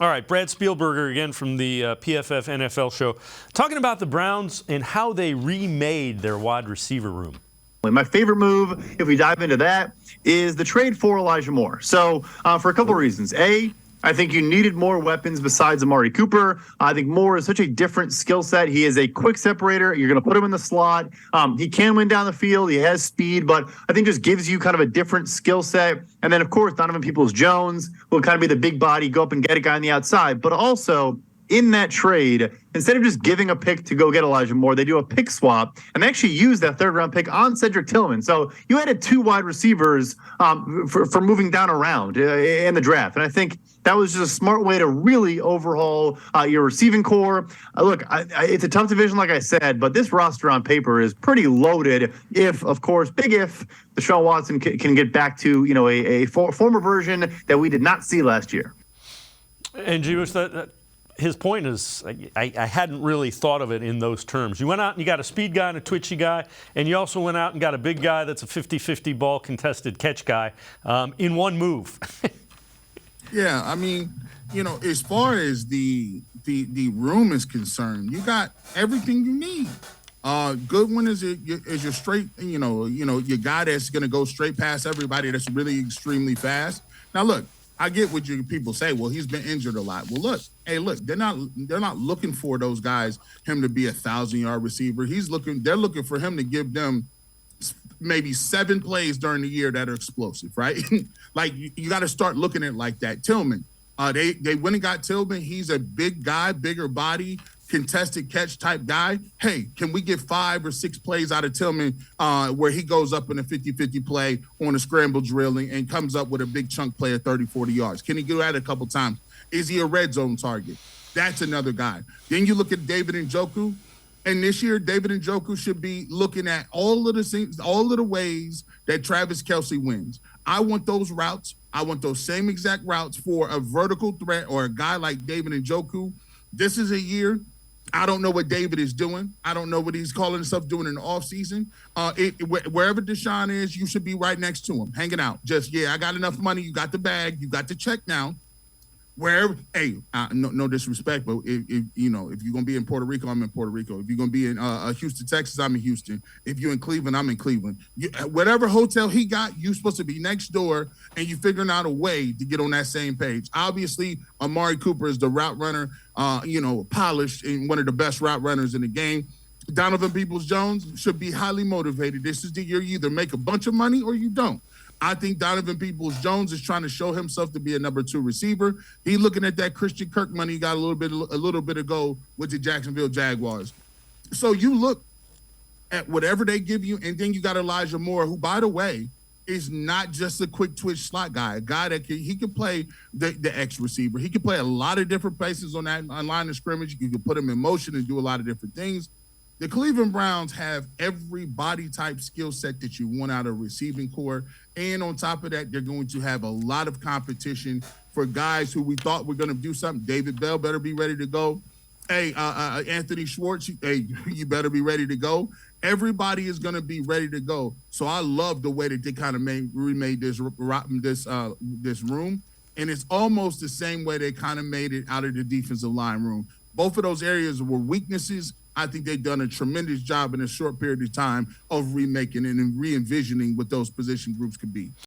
All right, Brad Spielberger again from the PFF NFL show, talking about the Browns and how they remade their wide receiver room. My favorite move, if we dive into that, is the trade for Elijah Moore. So for a couple of reasons. A, I think you needed more weapons besides Amari Cooper. I think Moore is such a different skill set. He is a quick separator. You're going to put him in the slot. He can win down the field. He has speed, but I think just gives you kind of a different skill set. And then, of course, Donovan Peoples-Jones will kind of be the big body, go up and get a guy on the outside. But also, in that trade, instead of just giving a pick to go get Elijah Moore, they do a pick swap, and they actually use that third-round pick on Cedric Tillman. So you added two wide receivers for moving down around in the draft, and I think that was just a smart way to really overhaul your receiving core. Look, it's a tough division, like I said, but this roster on paper is pretty loaded. If, of course, big if, Deshaun Watson can get back to a former version that we did not see last year. And Jewish, that his point is, I hadn't really thought of it in those terms. You went out and you got a speed guy and a twitchy guy, and you also went out and got a big guy that's a 50-50 ball contested catch guy in one move. Yeah, I mean, as far as the room is concerned, you got everything you need. Goodwin is your straight, your guy that's going to go straight past everybody that's really extremely fast. Now, look, I get what people say. Well, he's been injured a lot. Well, look, they're not looking for those guys, him to be 1,000-yard receiver. They're looking for him to give them maybe 7 plays during the year that are explosive, right? Like you got to start looking at it like that. Tillman, they went and got Tillman. He's a big guy, bigger body, contested catch type guy. Hey, can we get 5 or 6 plays out of Tillman where he goes up in a 50-50 play on a scramble drilling and comes up with a big chunk play of 30, 40 yards? Can he do that a couple times? Is he a red zone target? That's another guy. Then you look at David Njoku, and this year David Njoku should be looking at all of the ways that Travis Kelce wins. I want those routes. I want those same exact routes for a vertical threat or a guy like David Njoku. This is a year. I don't know what David is doing. I don't know what he's calling himself doing in the offseason. Wherever Deshaun is, you should be right next to him, hanging out. I got enough money. You got the bag. You got the check now. Wherever, no disrespect, but if you're gonna be in Puerto Rico, I'm in Puerto Rico. If you're gonna be in Houston, Texas, I'm in Houston. If you're in Cleveland, I'm in Cleveland. Whatever hotel he got, you're supposed to be next door, and you're figuring out a way to get on that same page. Obviously, Amari Cooper is the route runner, polished and one of the best route runners in the game. Donovan Peoples-Jones should be highly motivated. This is the year you either make a bunch of money or you don't. I think Donovan Peoples-Jones is trying to show himself to be a number 2 receiver. He's looking at that Christian Kirk money he got a little bit ago with the Jacksonville Jaguars. So you look at whatever they give you, and then you got Elijah Moore, who, by the way, is not just a quick twitch slot guy, a guy that he can play the X receiver. He can play a lot of different places on line of scrimmage. You can put him in motion and do a lot of different things. The Cleveland Browns have every body type skill set that you want out of a receiving core. And on top of that, they're going to have a lot of competition for guys who we thought were going to do something. David Bell better be ready to go. Hey, Anthony Schwartz, hey, you better be ready to go. Everybody is going to be ready to go. So I love the way that they kind of remade this room. And it's almost the same way they kind of made it out of the defensive line room. Both of those areas were weaknesses. I think they've done a tremendous job in a short period of time of remaking and re-envisioning what those position groups could be.